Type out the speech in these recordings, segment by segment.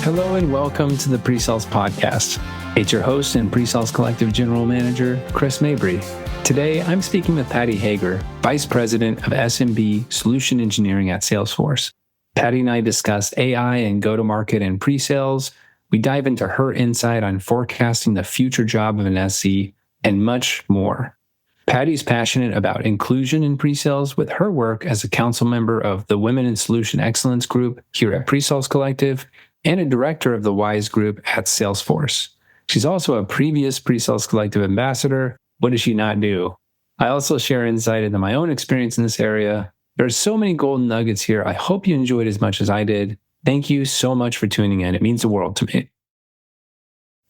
Hello and welcome to the PreSales Podcast. It's your host and PreSales Collective General Manager, Chris Mabry. Today, I'm speaking with Patty Hager, Vice President of SMB Solution Engineering at Salesforce. Patty and I discussed AI and go-to-market and PreSales. We dive into her insight on forecasting the future job of an SC and much more. Patty's passionate about inclusion in PreSales with her work as a council member of the Women in Solution Excellence Group here at PreSales Collective and a director of the WISE Group at Salesforce. She's also a previous PreSales Collective Ambassador. What does she not do? I also share insight into my own experience in this area. There are so many golden nuggets here. I hope you enjoyed as much as I did. Thank you so much for tuning in. It means the world to me.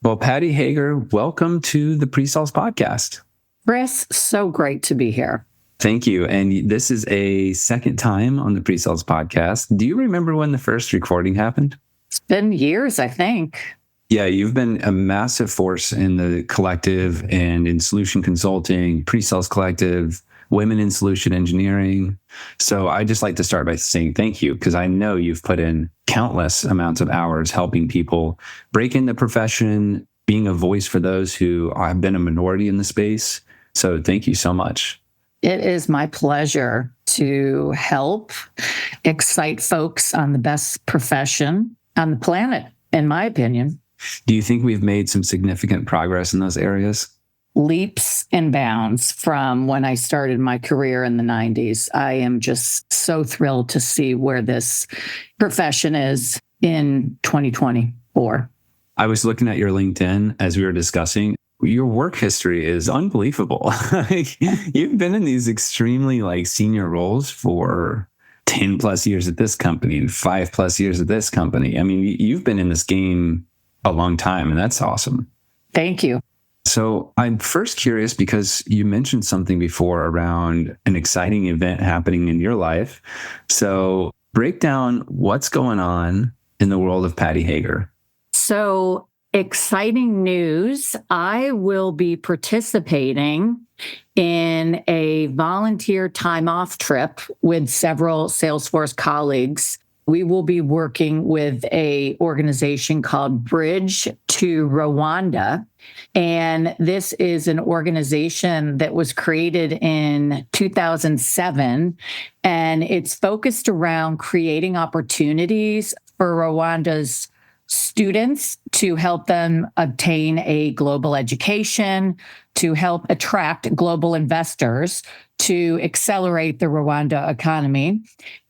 Well, Patty Hager, welcome to the PreSales Podcast. Chris, so great to be here. Thank you. And this is a second time on the PreSales Podcast. Do you remember when the first recording happened? It's been years, I think. Yeah, you've been a massive force in the collective and in solution consulting, PreSales Collective, Women in Solution Engineering. So I just like to start by saying thank you, because I know you've put in countless amounts of hours helping people break in the profession, being a voice for those who have been a minority in the space. So thank you so much. It is my pleasure to help excite folks on the best profession on the planet, in my opinion. Do you think we've made some significant progress in those areas? Leaps and bounds from when I started my career in the 90s. I am just so thrilled to see where this profession is in 2024. I was looking at your LinkedIn as we were discussing. Your work history is unbelievable. You've been in these extremely senior roles for 10 plus years at this company and 5 plus years at this company. I mean, you've been in this game a long time, and that's awesome. Thank you. So I'm first curious because you mentioned something before around an exciting event happening in your life. So break down what's going on in the world of Patty Hager. So exciting news. I will be participating in a volunteer time off trip with several Salesforce colleagues. We will be working with an organization called Bridge to Rwanda. And this is an organization that was created in 2007. And it's focused around creating opportunities for Rwanda's students to help them obtain a global education, to help attract global investors, to accelerate the Rwanda economy,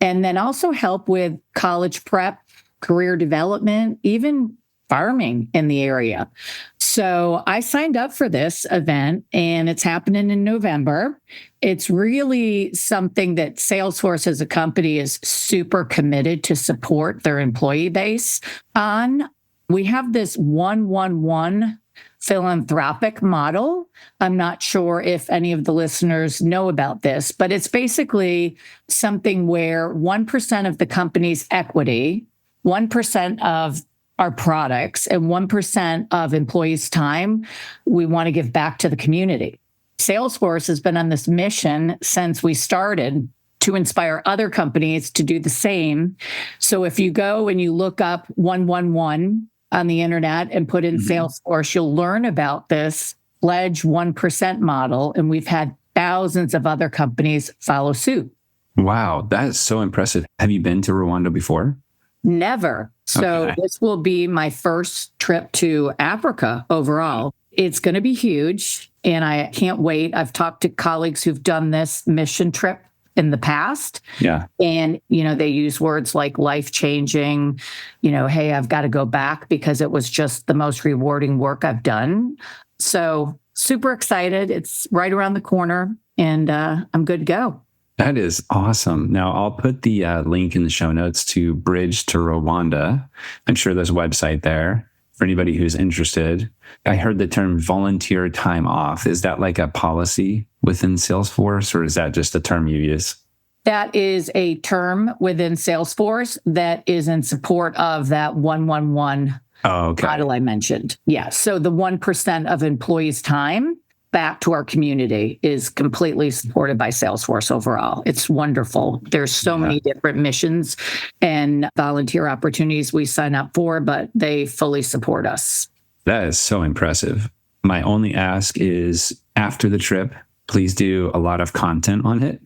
and then also help with college prep, career development, even farming in the area. So I signed up for this event, and it's happening in November. It's really something that Salesforce as a company is super committed to support their employee base on. We have this 1-1-1 philanthropic model. I'm not sure if any of the listeners know about this, but it's basically something where 1% of the company's equity, 1% of our products, and 1% of employees' time, we want to give back to the community. Salesforce has been on this mission since we started to inspire other companies to do the same. So if you go and you look up 1-1-1 on the internet and put in Salesforce, you'll learn about this pledge 1% model. And we've had thousands of other companies follow suit. Wow, that is so impressive. Have you been to Rwanda before? Never. So This will be my first trip to Africa overall. It's going to be huge, and I can't wait. I've talked to colleagues who've done this mission trip in the past. Yeah. And, they use words like life-changing, hey, I've got to go back because it was just the most rewarding work I've done. So super excited. It's right around the corner, and I'm good to go. That is awesome. Now, I'll put the link in the show notes to Bridge to Rwanda. I'm sure there's a website there for anybody who's interested. I heard the term volunteer time off. Is that like a policy within Salesforce, or is that just a term you use? That is a term within Salesforce that is in support of that 1-1-1 model I mentioned. Yeah. So the 1% of employees' time, back to our community is completely supported by Salesforce overall. It's wonderful. There's so many different missions and volunteer opportunities we sign up for, but they fully support us. That is so impressive. My only ask is after the trip, please do a lot of content on it.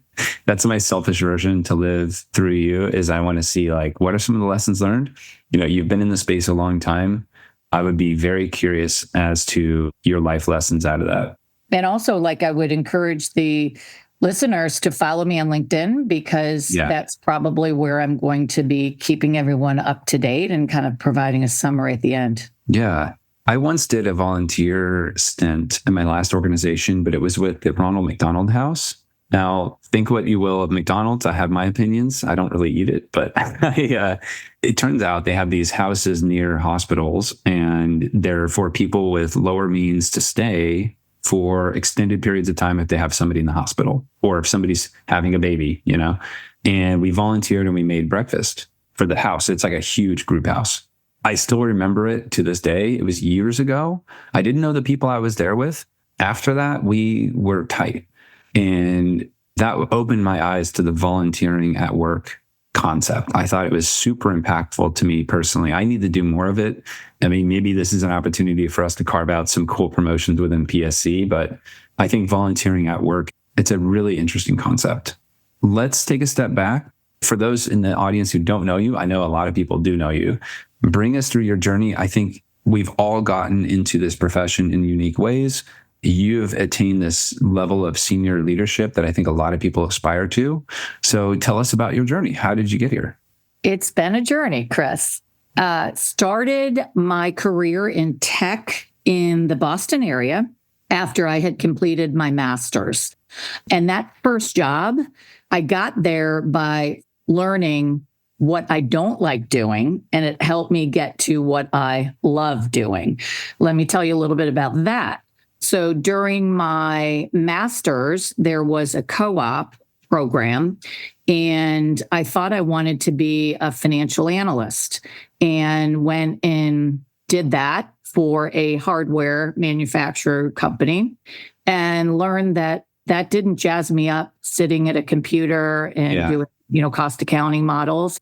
That's my selfish version to live through you is I want to see like, what are some of the lessons learned? You've been in the space a long time. I would be very curious as to your life lessons out of that. And also, I would encourage the listeners to follow me on LinkedIn because that's probably where I'm going to be keeping everyone up to date and kind of providing a summary at the end. Yeah. I once did a volunteer stint in my last organization, but it was with the Ronald McDonald House. Now, think what you will of McDonald's. I have my opinions. I don't really eat it, but it turns out they have these houses near hospitals, and they're for people with lower means to stay for extended periods of time if they have somebody in the hospital or if somebody's having a baby, And we volunteered and we made breakfast for the house. It's like a huge group house. I still remember it to this day. It was years ago. I didn't know the people I was there with. After that, we were tight. And that opened my eyes to the volunteering at work concept. I thought it was super impactful to me personally. I need to do more of it. I mean, maybe this is an opportunity for us to carve out some cool promotions within PSC, but I think volunteering at work, it's a really interesting concept. Let's take a step back. For those in the audience who don't know you, I know a lot of people do know you. Bring us through your journey. I think we've all gotten into this profession in unique ways. You've attained this level of senior leadership that I think a lot of people aspire to. So tell us about your journey. How did you get here? It's been a journey, Chris. Started my career in tech in the Boston area after I had completed my master's. And that first job, I got there by learning what I don't like doing, and it helped me get to what I love doing. Let me tell you a little bit about that. So during my master's, there was a co-op program, and I thought I wanted to be a financial analyst and went and did that for a hardware manufacturer company and learned that that didn't jazz me up sitting at a computer and doing cost accounting models.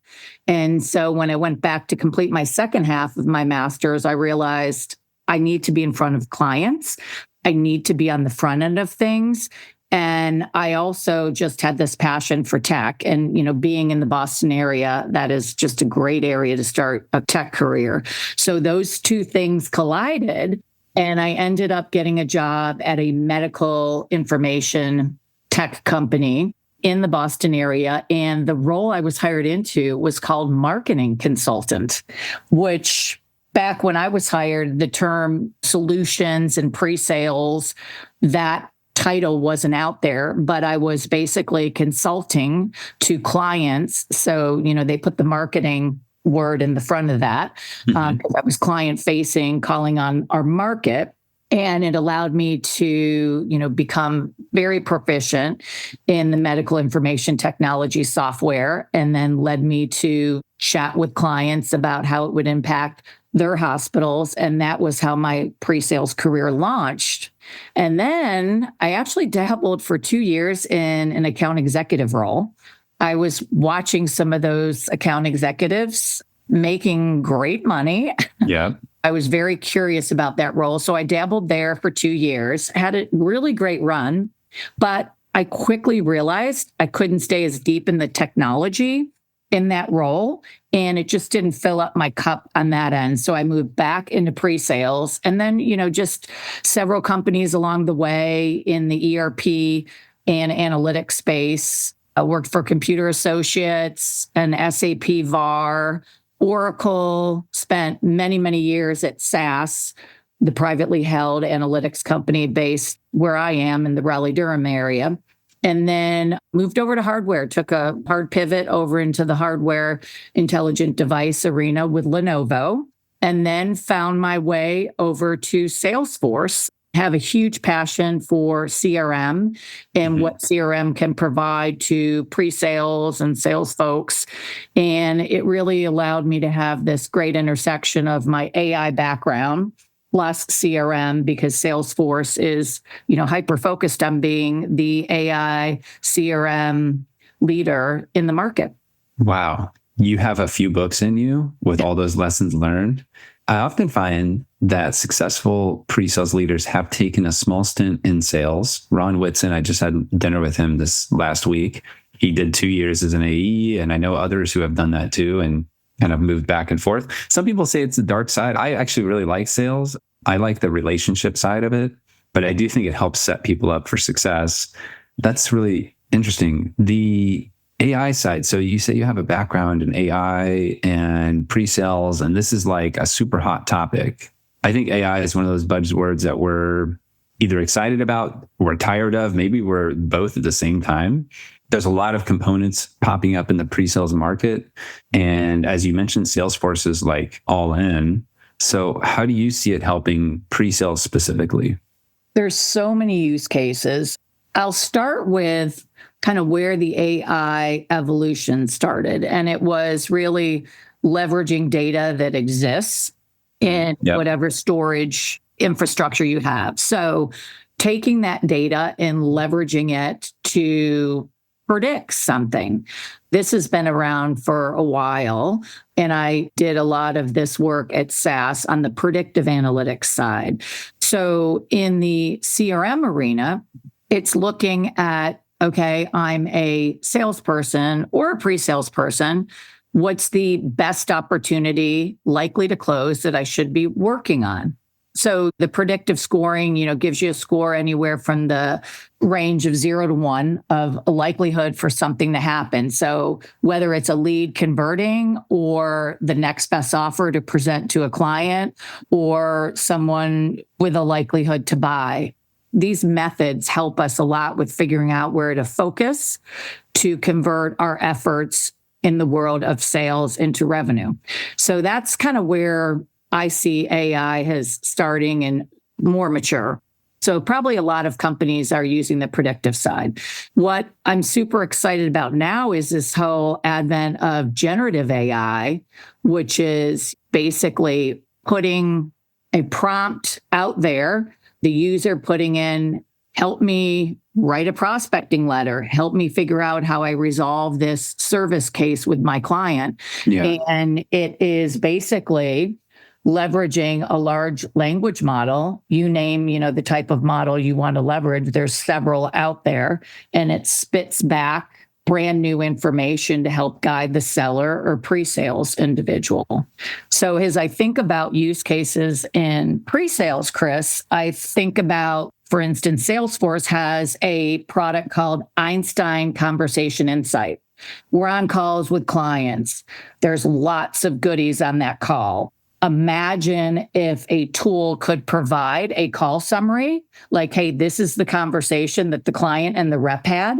And so when I went back to complete my second half of my master's, I realized I need to be in front of clients. I need to be on the front end of things. And I also just had this passion for tech and, being in the Boston area, that is just a great area to start a tech career. So those two things collided and I ended up getting a job at a medical information tech company in the Boston area. And the role I was hired into was called marketing consultant, which back when I was hired, the term solutions and PreSales, that title wasn't out there, but I was basically consulting to clients. So, they put the marketing word in the front of that because I was client facing, calling on our market. And it allowed me to, become very proficient in the medical information technology software, and then led me to chat with clients about how it would impact their hospitals. And that was how my pre-sales career launched. And then I actually dabbled for 2 years in an account executive role. I was watching some of those account executives making great money. Yeah. I was very curious about that role. So I dabbled there for 2 years, had a really great run, but I quickly realized I couldn't stay as deep in the technology in that role. And it just didn't fill up my cup on that end. So I moved back into pre-sales and then, just several companies along the way in the ERP and analytics space. I worked for Computer Associates and SAP VAR, Oracle, spent many, many years at SAS, the privately held analytics company based where I am in the Raleigh-Durham area. And then moved over to hardware, took a hard pivot over into the hardware intelligent device arena with Lenovo, and then found my way over to Salesforce. Have a huge passion for CRM and what CRM can provide to pre-sales and sales folks. And it really allowed me to have this great intersection of my AI background plus CRM because Salesforce is, hyper focused on being the AI CRM leader in the market. Wow. You have a few books in you with all those lessons learned. I often find that successful pre-sales leaders have taken a small stint in sales. Ron Whitson, I just had dinner with him this last week. He did 2 years as an AE, and I know others who have done that too and kind of moved back and forth. Some people say it's the dark side. I actually really like sales. I like the relationship side of it, but I do think it helps set people up for success. That's really interesting. The AI side. So you say you have a background in AI and pre-sales, and this is like a super hot topic. I think AI is one of those buzzwords that we're either excited about, we're tired of, maybe we're both at the same time. There's a lot of components popping up in the pre-sales market. And as you mentioned, Salesforce is like all in. So how do you see it helping pre-sales specifically? There's so many use cases. I'll start with kind of where the AI evolution started. And it was really leveraging data that exists in whatever storage infrastructure you have. So taking that data and leveraging it to predict something. This has been around for a while. And I did a lot of this work at SAS on the predictive analytics side. So in the CRM arena, it's looking at, okay, I'm a salesperson or a pre-sales person. What's the best opportunity likely to close that I should be working on? So the predictive scoring, gives you a score anywhere from the range of 0 to 1 of a likelihood for something to happen. So whether it's a lead converting or the next best offer to present to a client or someone with a likelihood to buy. These methods help us a lot with figuring out where to focus to convert our efforts in the world of sales into revenue. So that's kind of where I see AI as starting and more mature. So probably a lot of companies are using the predictive side. What I'm super excited about now is this whole advent of generative AI, which is basically putting a prompt out there, the user putting in, help me write a prospecting letter, help me figure out how I resolve this service case with my client. Yeah. And it is basically leveraging a large language model. You name, the type of model you want to leverage. There's several out there, and it spits back brand new information to help guide the seller or pre-sales individual. So as I think about use cases in pre-sales, Chris, I think about, for instance, Salesforce has a product called Einstein Conversation Insight. We're on calls with clients. There's lots of goodies on that call. Imagine if a tool could provide a call summary, like, hey, this is the conversation that the client and the rep had.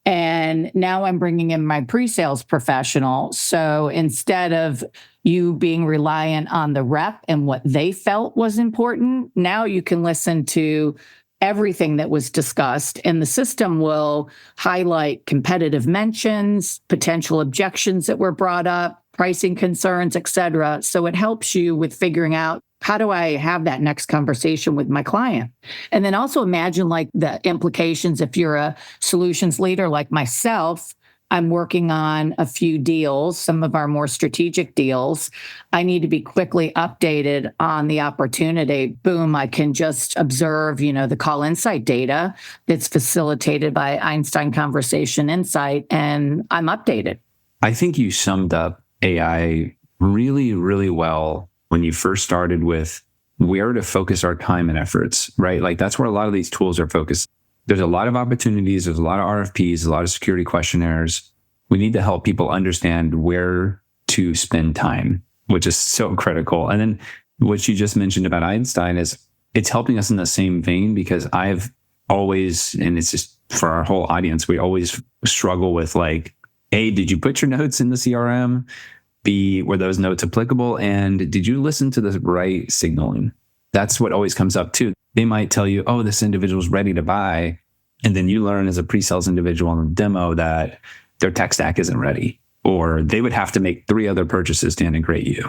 And now I'm bringing in my pre-sales professional. So instead of you being reliant on the rep and what they felt was important, now you can listen to everything that was discussed, and the system will highlight competitive mentions, potential objections that were brought up, pricing concerns, et cetera. So it helps you with figuring out, how do I have that next conversation with my client? And then also imagine like the implications if you're a solutions leader like myself. I'm working on a few deals, some of our more strategic deals. I need to be quickly updated on the opportunity. Boom, I can just observe, the call insight data that's facilitated by Einstein Conversation Insight, and I'm updated. I think you summed up AI really, really well when you first started with where to focus our time and efforts, right? Like that's where a lot of these tools are focused. There's a lot of opportunities. There's a lot of RFPs, a lot of security questionnaires. We need to help people understand where to spend time, which is so critical. And then what you just mentioned about Einstein is it's helping us in the same vein, because I've always, and it's just for our whole audience, we always struggle with like, A, did you put your notes in the CRM? B, were those notes applicable? And did you listen to the right signaling? That's what always comes up too. They might tell you, oh, this individual's ready to buy. And then you learn as a pre-sales individual in the demo that their tech stack isn't ready, or they would have to make 3 other purchases to integrate you.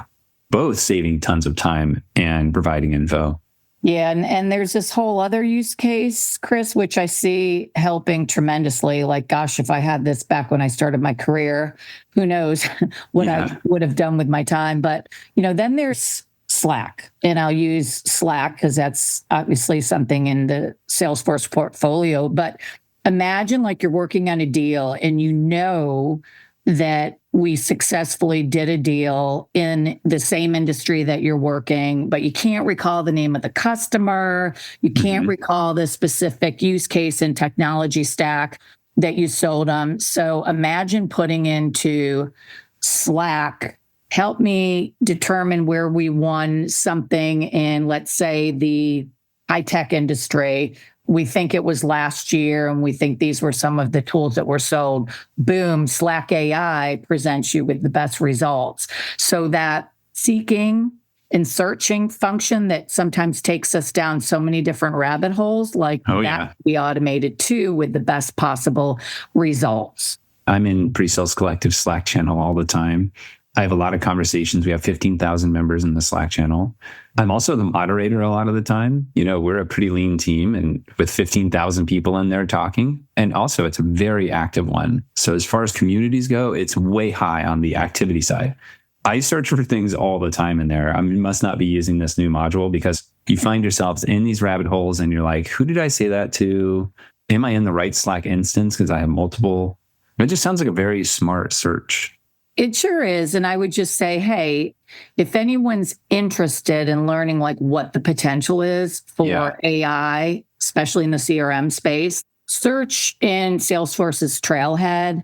both saving tons of time and providing info. Yeah. And there's this whole other use case, Chris, which I see helping tremendously. Like, gosh, if I had this back when I started my career, who knows what I would have done with my time. But, then there's Slack. And I'll use Slack because that's obviously something in the Salesforce portfolio. But imagine like you're working on a deal and that we successfully did a deal in the same industry that you're working, but you can't recall the name of the customer. You can't recall the specific use case and technology stack that you sold them. So imagine putting into Slack, help me determine where we won something in, let's say, the high-tech industry. We think it was last year, and we think these were some of the tools that were sold. Boom, Slack AI presents you with the best results. So that seeking and searching function that sometimes takes us down so many different rabbit holes, that can be automated too with the best possible results. I'm in PreSales Collective Slack channel all the time. I have a lot of conversations. We have 15,000 members in the Slack channel. I'm also the moderator a lot of the time. We're a pretty lean team and with 15,000 people in there talking. And also it's a very active one. So as far as communities go, it's way high on the activity side. I search for things all the time in there. I must not be using this new module because you find yourselves in these rabbit holes and you're like, who did I say that to? Am I in the right Slack instance? Because I have multiple. It just sounds like a very smart search. It sure is. And I would just say, hey, if anyone's interested in learning what the potential is for AI, especially in the CRM space, search in Salesforce's Trailhead.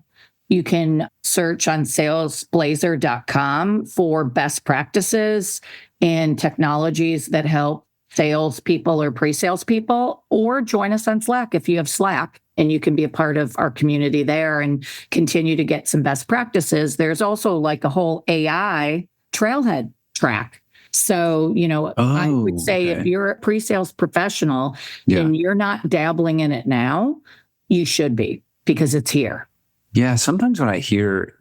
You can search on salesblazer.com for best practices and technologies that help salespeople or pre-sales people, or join us on Slack if you have Slack. And you can be a part of our community there and continue to get some best practices. There's also a whole AI trailhead track. So, I would say if you're a pre-sales professional and you're not dabbling in it now, you should be, because it's here. Yeah. Sometimes when I hear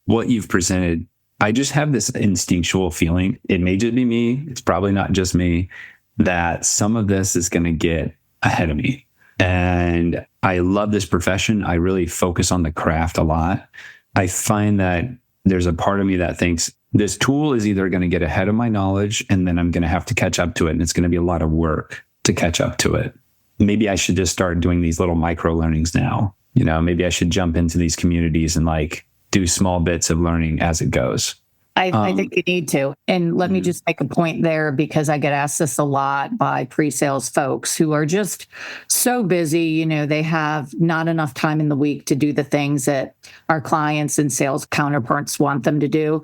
what you've presented, I just have this instinctual feeling. It may just be me. It's probably not just me, that some of this is going to get ahead of me. And I love this profession. I really focus on the craft a lot. I find that there's a part of me that thinks this tool is either going to get ahead of my knowledge and then I'm going to have to catch up to it. And it's going to be a lot of work to catch up to it. Maybe I should just start doing these little micro learnings now. Maybe I should jump into these communities and do small bits of learning as it goes. I think you need to. And let me just make a point there, because I get asked this a lot by pre-sales folks who are just so busy. They have not enough time in the week to do the things that our clients and sales counterparts want them to do.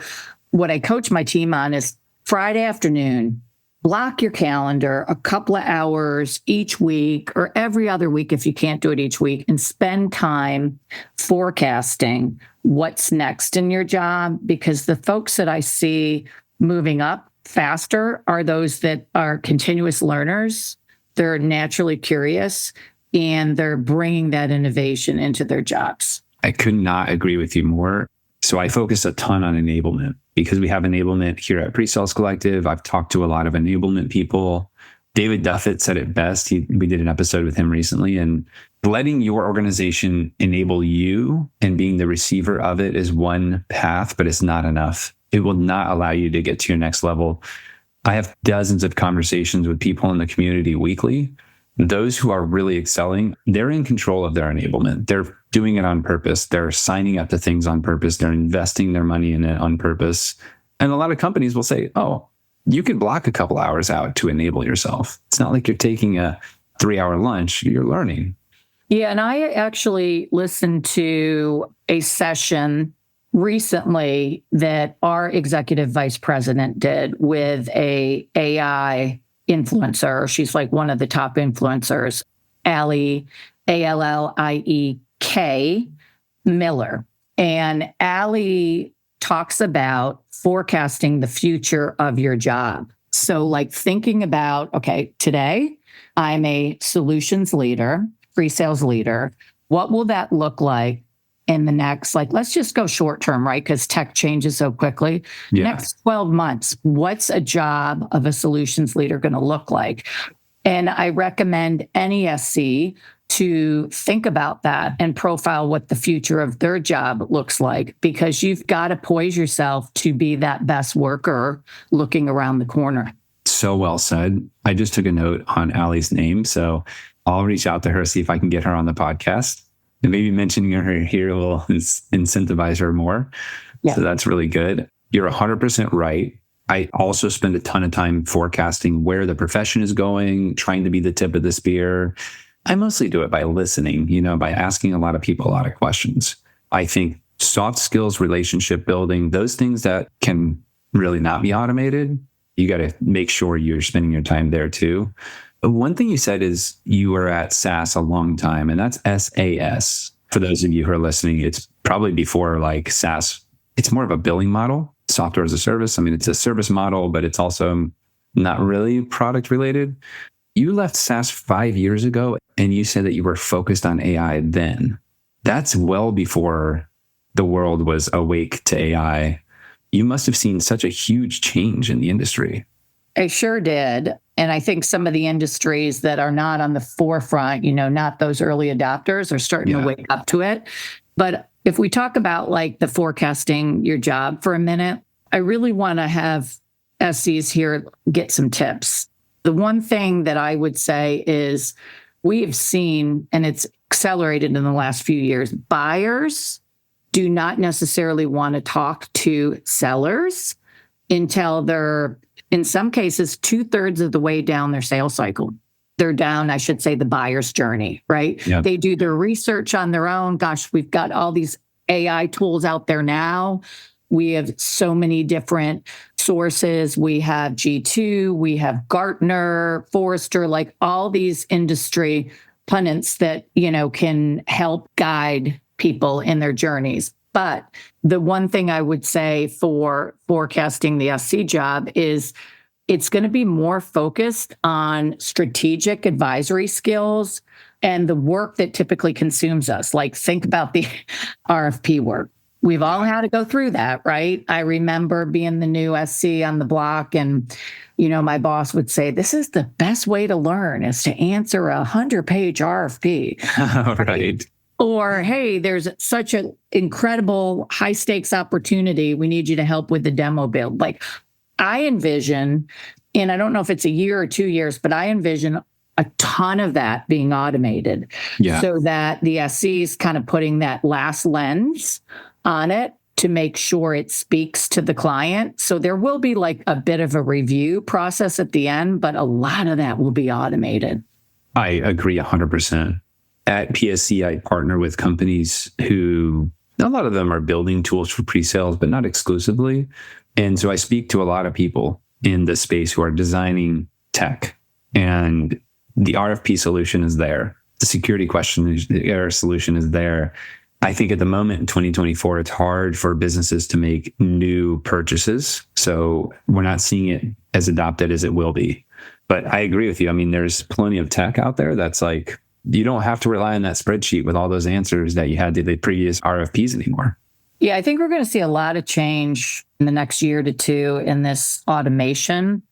What I coach my team on is Friday afternoon, block your calendar a couple of hours each week or every other week if you can't do it each week, and spend time forecasting what's next in your job. Because the folks that I see moving up faster are those that are continuous learners. They're naturally curious, and they're bringing that innovation into their jobs. I could not agree with you more. So I focus a ton on enablement because we have enablement here at PreSales Collective. I've talked to a lot of enablement people. David Duffett said it best. We did an episode with him recently, and letting your organization enable you and being the receiver of it is one path, but it's not enough. It will not allow you to get to your next level. I have dozens of conversations with people in the community weekly. Those who are really excelling, they're in control of their enablement. They're doing it on purpose. They're signing up to things on purpose. They're investing their money in it on purpose. And a lot of companies will say, oh, you could block a couple hours out to enable yourself. It's not like you're taking a 3-hour lunch. You're learning. Yeah, and I actually listened to a session recently that our executive vice president did with a AI influencer. She's one of the top influencers, Allie, Alliek Miller. And Allie talks about forecasting the future of your job. So thinking about, okay, today I'm a solutions leader, pre-sales leader. What will that look like in the next, like, let's just go short term, right? Because tech changes so quickly. Yeah. Next 12 months, what's a job of a solutions leader going to look like? And I recommend any SC to think about that and profile what the future of their job looks like, because you've got to poise yourself to be that best worker looking around the corner. So well said. I just took a note on Allie's name, so I'll reach out to her, see if I can get her on the podcast. And maybe mentioning her here will incentivize her more. Yeah. So that's really good. You're 100% right. I also spend a ton of time forecasting where the profession is going, trying to be the tip of the spear. I mostly do it by listening, by asking a lot of people a lot of questions. I think soft skills, relationship building, those things that can really not be automated, you got to make sure you're spending your time there too. But one thing you said is you were at SaaS a long time, and that's SaaS. For those of you who are listening, it's probably before like SaaS. It's more of a billing model, software as a service. I mean, it's a service model, but it's also not really product related. You left SaaS 5 years ago, and you said that you were focused on AI then. That's well before the world was awake to AI. You must have seen such a huge change in the industry. I sure did. And I think some of the industries that are not on the forefront, not those early adopters, are starting to wake up to it. But if we talk about like the forecasting your job for a minute, I really want to have SCs here get some tips. The one thing that I would say is we have seen, and it's accelerated in the last few years, buyers do not necessarily want to talk to sellers until they're, in some cases, 2/3 of the way down their sales cycle. They're down, I should say, the buyer's journey, right? Yep. They do their research on their own. Gosh, we've got all these AI tools out there now. We have so many different sources. We have G2, we have Gartner, Forrester, like all these industry pundits that, can help guide people in their journeys. But the one thing I would say for forecasting the SC job is it's going to be more focused on strategic advisory skills and the work that typically consumes us. Like, think about the RFP work. We've all had to go through that, right? I remember being the new SC on the block, and, my boss would say, this is the best way to learn is to answer a 100-page RFP. Right. Or, hey, there's such an incredible high-stakes opportunity. We need you to help with the demo build. Like, I envision, and I don't know if it's a year or 2 years, but I envision a ton of that being automated so that the SC is kind of putting that last lens on it to make sure it speaks to the client. So there will be like a bit of a review process at the end, but a lot of that will be automated. I agree 100%. At PSC, I partner with companies who, a lot of them are building tools for pre-sales, but not exclusively. And so I speak to a lot of people in this space who are designing tech, and the RFP solution is there. The security questionnaire solution is there. I think at the moment in 2024, it's hard for businesses to make new purchases. So we're not seeing it as adopted as it will be. But I agree with you. I mean, there's plenty of tech out there that's like, you don't have to rely on that spreadsheet with all those answers that you had to the previous RFPs anymore. Yeah, I think we're going to see a lot of change in the next year to two in this automation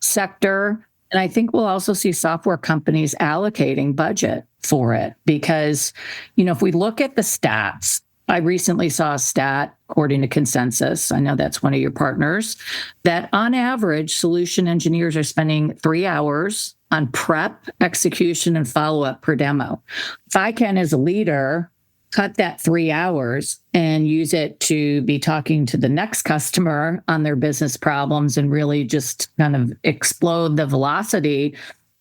sector. And I think we'll also see software companies allocating budget for it because, if we look at the stats, I recently saw a stat, according to Consensus, I know that's one of your partners, that on average, solution engineers are spending 3 hours on prep, execution, and follow-up per demo. If I can, as a leader, cut that 3 hours and use it to be talking to the next customer on their business problems and really just kind of explode the velocity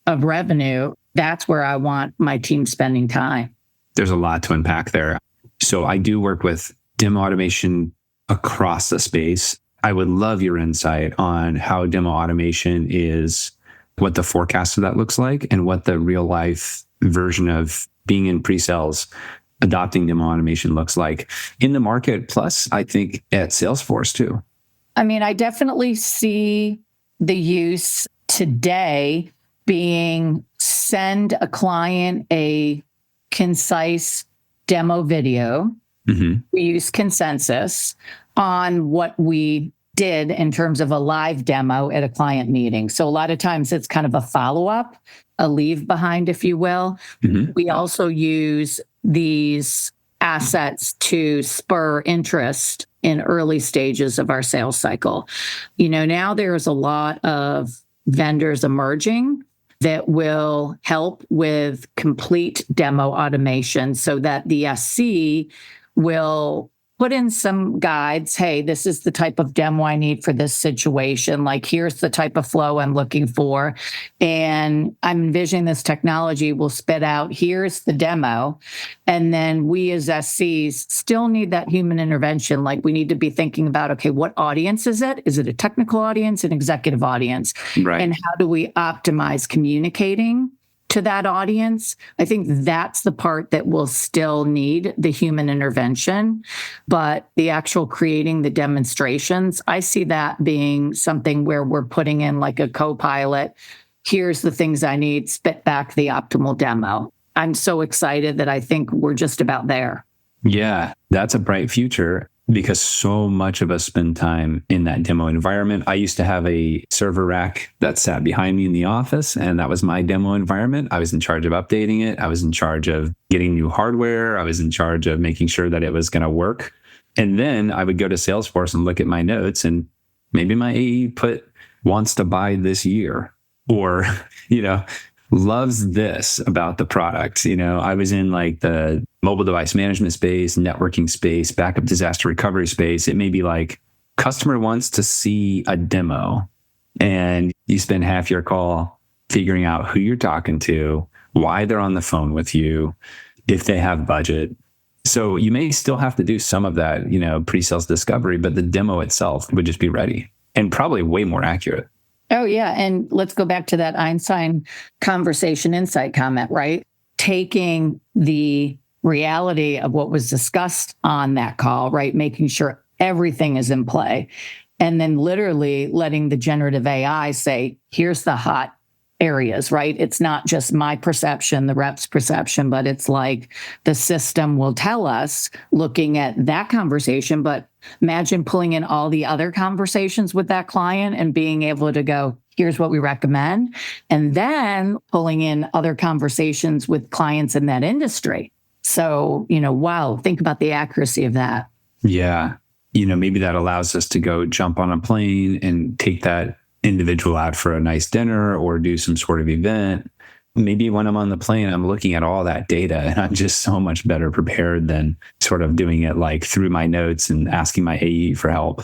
of revenue, that's where I want my team spending time. There's a lot to unpack there. So I do work with demo automation across the space. I would love your insight on how demo automation is, what the forecast of that looks like, and what the real life version of being in pre-sales, adopting demo automation looks like in the market. Plus, I think at Salesforce too. I mean, I definitely see the use today being send a client a concise demo video We use consensus on what we did in terms of a live demo at a client meeting. So a lot of times it's kind of a follow-up, a leave behind, if you will. We also use these assets to spur interest in early stages of our sales cycle. Now there's a lot of vendors emerging that will help with complete demo automation so that the SC will put in some guides. Hey, this is the type of demo I need for this situation. Like, here's the type of flow I'm looking for. And I'm envisioning this technology will spit out, here's the demo. And then we as SCs still need that human intervention. Like, we need to be thinking about, okay, what audience is it? Is it a technical audience, an executive audience? Right. And how do we optimize communicating to that audience? I think that's the part that will still need the human intervention, but the actual creating the demonstrations, I see that being something where we're putting in like a co-pilot. Here's the things I need, spit back the optimal demo. I'm so excited that I think we're just about there. Yeah, that's a bright future because so much of us spend time in that demo environment. I used to have a server rack that sat behind me in the office, and that was my demo environment. I was in charge of updating it. I was in charge of getting new hardware. I was in charge of making sure that it was going to work. And then I would go to Salesforce and look at my notes, and maybe my AE wants to buy this year, or, loves this about the product. I was in like the mobile device management space, networking space, backup disaster recovery space. It may be like customer wants to see a demo, and you spend half your call figuring out who you're talking to, why they're on the phone with you, if they have budget. So you may still have to do some of that, pre-sales discovery, but the demo itself would just be ready and probably way more accurate. Oh, yeah. And let's go back to that Einstein conversation insight comment, right? Taking the reality of what was discussed on that call, right? Making sure everything is in play. And then literally letting the generative AI say, here's the hot areas, right? It's not just my perception, the rep's perception, but it's like the system will tell us looking at that conversation. But imagine pulling in all the other conversations with that client and being able to go, here's what we recommend. And then pulling in other conversations with clients in that industry. So, wow, think about the accuracy of that. Yeah. Maybe that allows us to go jump on a plane and take that individual out for a nice dinner or do some sort of event. Maybe when I'm on the plane, I'm looking at all that data and I'm just so much better prepared than sort of doing it like through my notes and asking my AE for help.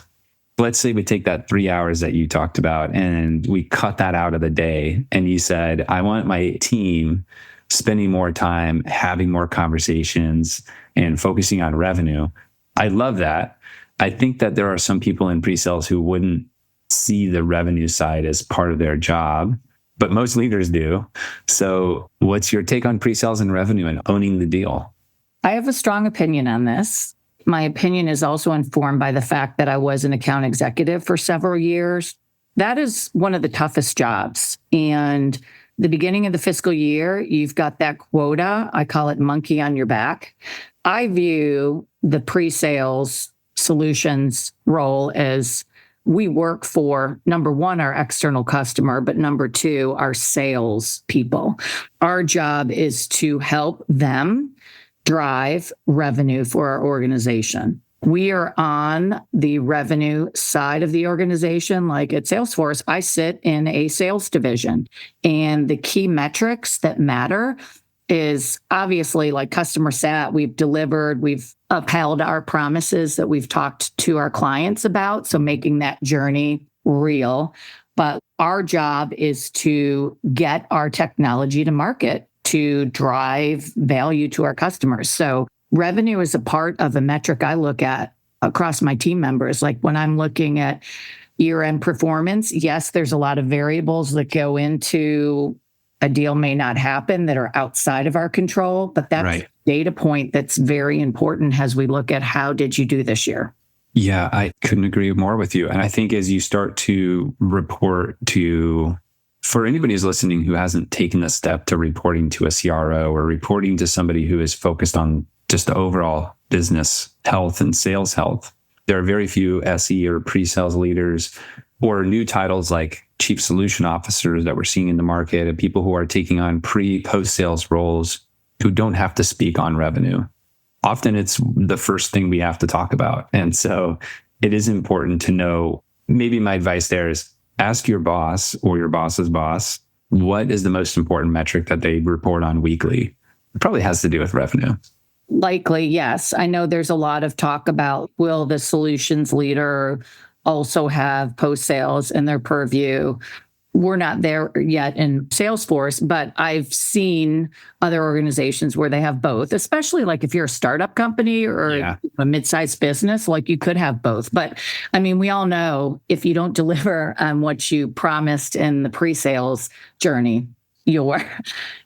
Let's say we take that 3 hours that you talked about and we cut that out of the day. And you said, I want my team spending more time, having more conversations and focusing on revenue. I love that. I think that there are some people in pre-sales who wouldn't see the revenue side as part of their job, but most leaders do. So what's your take on pre-sales and revenue and owning the deal? I have a strong opinion on this. My opinion is also informed by the fact that I was an account executive for several years. That is one of the toughest jobs. And the beginning of the fiscal year, you've got that quota. I call it monkey on your back. I view the pre-sales solutions role as we work for, number one, our external customer, but number two, our sales people. Our job is to help them drive revenue for our organization. We are on the revenue side of the organization. Like at Salesforce, I sit in a sales division, and the key metrics that matter is obviously like customer sat. We've delivered, we've upheld our promises that we've talked to our clients about. So making that journey real. But our job is to get our technology to market to drive value to our customers. So revenue is a part of a metric I look at across my team members. Like when I'm looking at year-end performance, yes, there's a lot of variables that go into a deal may not happen that are outside of our control, but that's right. Data point that's very important as we look at how did you do this year? Yeah, I couldn't agree more with you. And I think as you start to report to, for anybody who's listening who hasn't taken the step to reporting to a CRO or reporting to somebody who is focused on just the overall business health and sales health. There are very few SE or pre-sales leaders or new titles like chief solution officers that we're seeing in the market, and people who are taking on post-sales roles who don't have to speak on revenue. Often it's the first thing we have to talk about. And so it is important to know, maybe my advice there is ask your boss or your boss's boss, what is the most important metric that they report on weekly? It probably has to do with revenue. Likely, yes. I know there's a lot of talk about, will the solutions leader also have post-sales in their purview? We're not there yet in Salesforce, but I've seen other organizations where they have both, especially like if you're a startup company or a mid-sized business, like you could have both. But I mean, we all know if you don't deliver on what you promised in the pre-sales journey, you're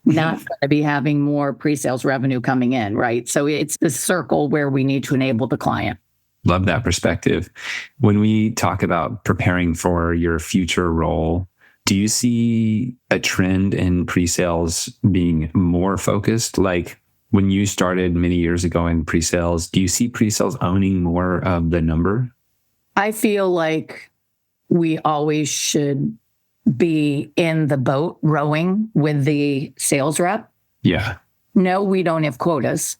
not going to be having more pre-sales revenue coming in, right? So it's the circle where we need to enable the client. Love that perspective. When we talk about preparing for your future role, do you see a trend in pre-sales being more focused? Like when you started many years ago in pre-sales, do you see pre-sales owning more of the number? I feel like we always should be in the boat rowing with the sales rep. Yeah. No, we don't have quotas,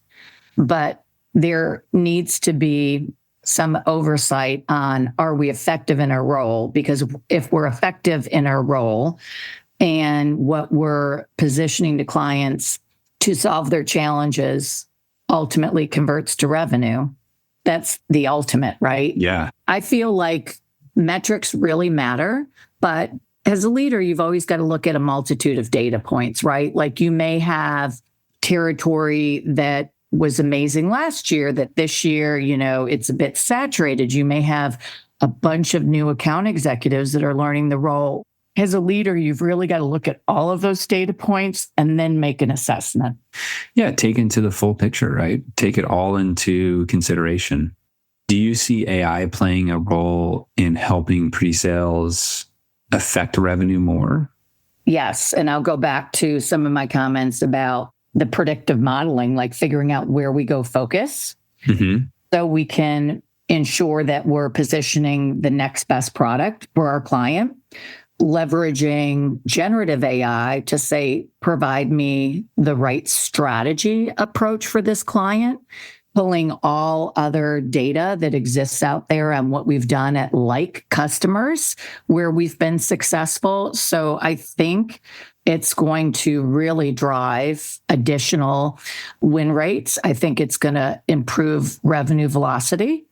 but there needs to be some oversight on, are we effective in our role? Because if we're effective in our role and what we're positioning to clients to solve their challenges ultimately converts to revenue, that's the ultimate, right? Yeah. I feel like metrics really matter, but as a leader, you've always got to look at a multitude of data points, right? Like you may have territory that was amazing last year that this year, it's a bit saturated. You may have a bunch of new account executives that are learning the role. As a leader, you've really got to look at all of those data points and then make an assessment. Yeah, take into the full picture, right? Take it all into consideration. Do you see AI playing a role in helping pre-sales affect revenue more? Yes. And I'll go back to some of my comments about the predictive modeling, like figuring out where we go focus so we can ensure that we're positioning the next best product for our client, leveraging generative AI to say, provide me the right strategy approach for this client, pulling all other data that exists out there on what we've done at like customers where we've been successful. So I think it's going to really drive additional win rates. I think it's going to improve revenue velocity.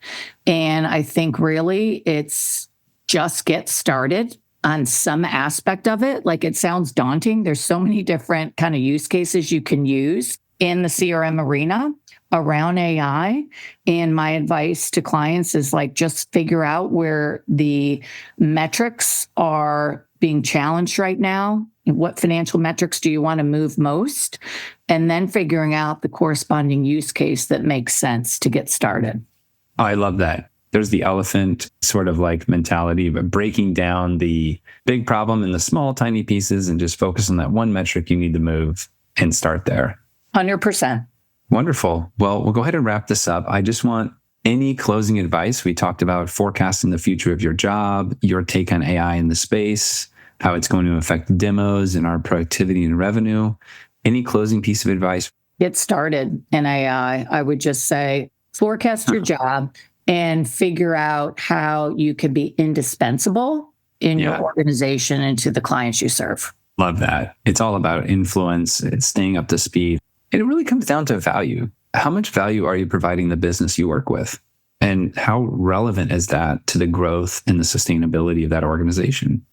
And I think really it's just get started on some aspect of it. Like it sounds daunting. There's so many different kind of use cases you can use in the CRM arena around AI. And my advice to clients is like, just figure out where the metrics are being challenged right now. What financial metrics do you want to move most? And then figuring out the corresponding use case that makes sense to get started. I love that. There's the elephant sort of like mentality, but breaking down the big problem in the small, tiny pieces and just focus on that one metric you need to move and start there. 100%. Wonderful. Well, we'll go ahead and wrap this up. I just want any closing advice. We talked about forecasting the future of your job, your take on AI in the space, how it's going to affect demos and our productivity and revenue. Any closing piece of advice? Get started in AI. I would just say forecast your job and figure out how you can be indispensable in your organization and to the clients you serve. Love that. It's all about influence. It's staying up to speed. And it really comes down to value. How much value are you providing the business you work with? And how relevant is that to the growth and the sustainability of that organization?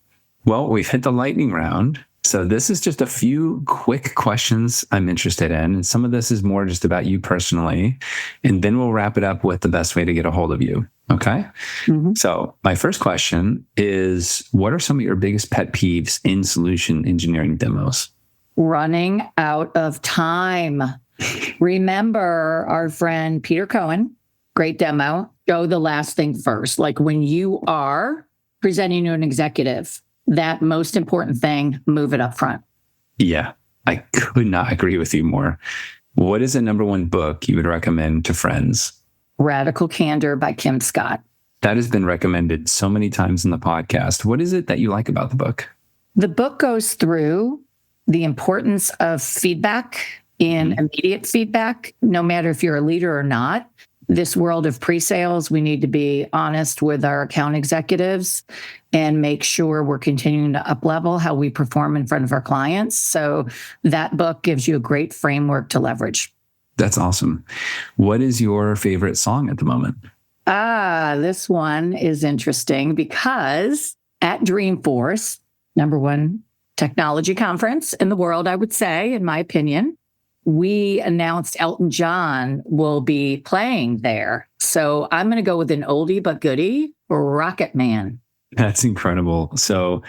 Well, we've hit the lightning round. So this is just a few quick questions I'm interested in. And some of this is more just about you personally. And then we'll wrap it up with the best way to get a hold of you. Okay. So my first question is, what are some of your biggest pet peeves in solution engineering demos? Running out of time. Remember our friend Peter Cohen, great demo, show the last thing first. Like when you are presenting to an executive, that most important thing, move it up front. Yeah, I could not agree with you more. What is the number one book you would recommend to friends? Radical Candor by Kim Scott. That has been recommended so many times in the podcast. What is it that you like about the book? The book goes through the importance of feedback and immediate feedback, no matter if you're a leader or not. This world of pre-sales, we need to be honest with our account executives and make sure we're continuing to up-level how we perform in front of our clients. So that book gives you a great framework to leverage. That's awesome. What is your favorite song at the moment? This one is interesting because at Dreamforce, number one technology conference in the world, I would say, in my opinion, we announced Elton John will be playing there. So I'm going to go with an oldie but goodie, Rocket Man. That's incredible. So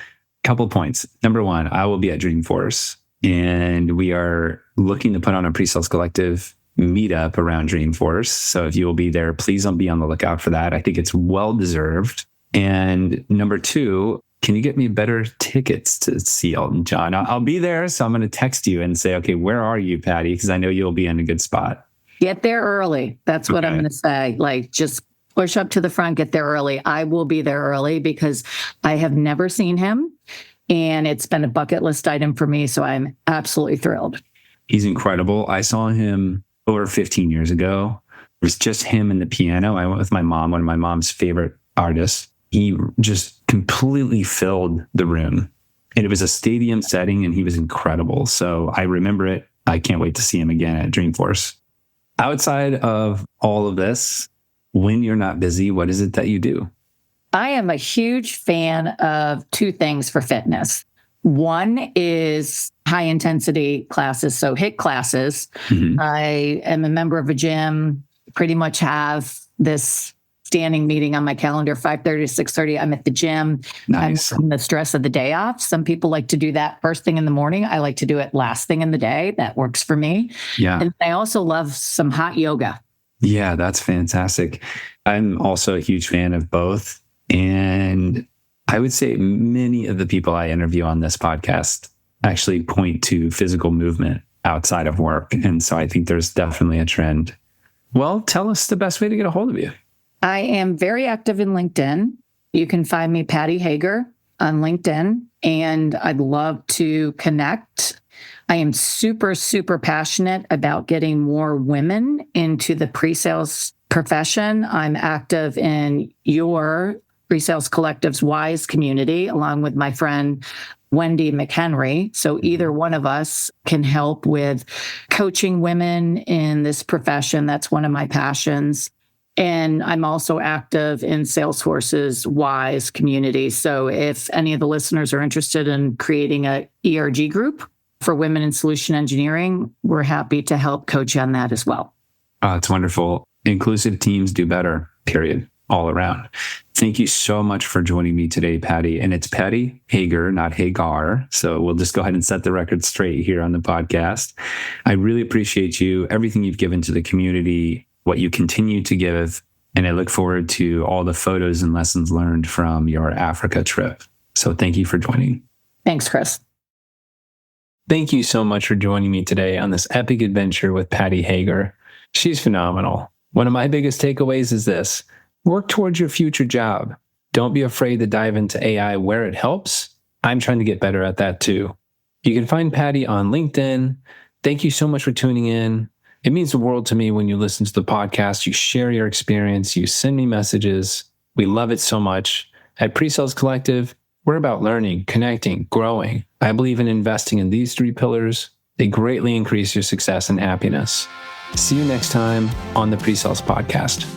a couple points. Number one, I will be at Dreamforce, and we are looking to put on a PreSales Collective meetup around Dreamforce. So if you will be there, please don't be on the lookout for that. I think it's well-deserved. And number two, can you get me better tickets to see Elton John? I'll be there, so I'm going to text you and say, okay, where are you, Patty? Because I know you'll be in a good spot. Get there early. That's what I'm going to say. Like, just push up to the front, get there early. I will be there early because I have never seen him, and it's been a bucket list item for me, so I'm absolutely thrilled. He's incredible. I saw him over 15 years ago. It was just him and the piano. I went with my mom, one of my mom's favorite artists. He just completely filled the room. And it was a stadium setting, and he was incredible. So I remember it. I can't wait to see him again at Dreamforce. Outside of all of this, when you're not busy, what is it that you do? I am a huge fan of two things for fitness. One is high intensity classes, so HIIT classes. I am a member of a gym, pretty much have this standing meeting on my calendar, 5:30 to 6:30. I'm at the gym. Nice. I'm the stress of the day off. Some people like to do that first thing in the morning. I like to do it last thing in the day. That works for me. Yeah. And I also love some hot yoga. Yeah, that's fantastic. I'm also a huge fan of both. And I would say many of the people I interview on this podcast actually point to physical movement outside of work. And so I think there's definitely a trend. Well, tell us the best way to get a hold of you. I am very active in LinkedIn. You can find me, Patty Hager, on LinkedIn, and I'd love to connect. I am super, super passionate about getting more women into the pre-sales profession. I'm active in your PreSales Collective's WISE community, along with my friend Wendy McHenry. So either one of us can help with coaching women in this profession. That's one of my passions. And I'm also active in Salesforce's WISE community. So if any of the listeners are interested in creating a ERG group for women in solution engineering, we're happy to help coach on that as well. It's wonderful. Inclusive teams do better, period, all around. Thank you so much for joining me today, Patty. And it's Patty Hager, not Hagar. So we'll just go ahead and set the record straight here on the podcast. I really appreciate you, everything you've given to the community, what you continue to give. And I look forward to all the photos and lessons learned from your Africa trip. So thank you for joining. Thanks, Chris. Thank you so much for joining me today on this epic adventure with Patty Hager. She's phenomenal. One of my biggest takeaways is this: work towards your future job. Don't be afraid to dive into AI where it helps. I'm trying to get better at that too. You can find Patty on LinkedIn. Thank you so much for tuning in. It means the world to me when you listen to the podcast, you share your experience, you send me messages. We love it so much. At PreSales Collective, we're about learning, connecting, growing. I believe in investing in these three pillars. They greatly increase your success and happiness. See you next time on the PreSales Podcast.